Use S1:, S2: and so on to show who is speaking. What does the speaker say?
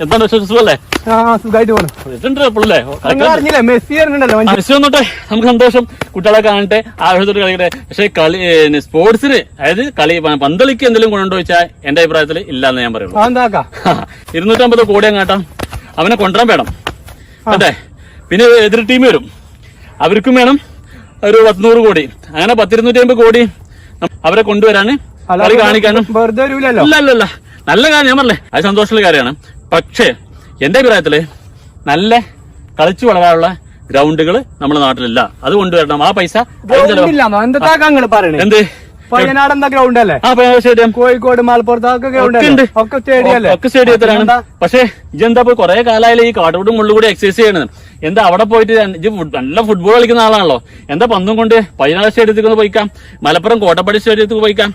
S1: എന്താണ് സുഖല്ലേ?
S2: സുഖമായിട്ട് പോകണം.
S1: മെസ്സി വന്നോട്ടെ, നമുക്ക് സന്തോഷം. കുട്ടികളെ കാണട്ടെ, ആവശ്യത്തോട് കളിക്കട്ടെ. പക്ഷെ കളി സ്പോർട്സിന്, അതായത് കളി പന്തളിക്ക് എന്തെങ്കിലും കൊണ്ടുപോയിച്ചാൽ എന്റെ അഭിപ്രായത്തിൽ ഇല്ലാന്ന് ഞാൻ പറയുള്ളൂ. 250 കോടി അങ്ങാട്ടാം അവനെ കൊണ്ടുവരാൻ വേണം അതെ. പിന്നെ എതിർ ടീം വരും, അവർക്കും വേണം ഒരു 100 കോടി. അങ്ങനെ 250 കോടി അവരെ കൊണ്ടുവരാന്, കളി കാണിക്കാനും. ഇല്ല, നല്ല കാര്യം ഞാൻ പറഞ്ഞേ, അത് സന്തോഷമുള്ള കാര്യമാണ്. പക്ഷേ എന്റെ അഭിപ്രായത്തില് നല്ല കളിച്ചു വളരാനുള്ള ഗ്രൗണ്ടുകൾ നമ്മുടെ നാട്ടിലില്ല. അത് കൊണ്ടുവരണം. ആ പൈസ എന്ത്
S2: പയ്യനാടെന്താ ഗ്രൗണ്ട് അല്ലേ?
S1: സ്റ്റേഡിയം,
S2: കോഴിക്കോട്, മലപ്പുറത്ത് ഒക്കെ
S1: സ്റ്റേഡിയത്തിലാണ്. പക്ഷെ ഇതെന്താ കൊറേ കാലമായാലും ഈ കാട്ടോടും മുള്ളുകൂടി എക്സസൈസ് ചെയ്യണത്. എന്താ അവിടെ പോയിട്ട് നല്ല ഫുട്ബോൾ കളിക്കുന്ന ആളാണല്ലോ, എന്താ പന്തും കൊണ്ട് പയ്യനാട് സ്റ്റേഡിയത്തിൽ പോയിക്കാം, മലപ്പുറം കോട്ടപ്പാടി സ്റ്റേഡിയത്തിൽ പോയിക്കാം.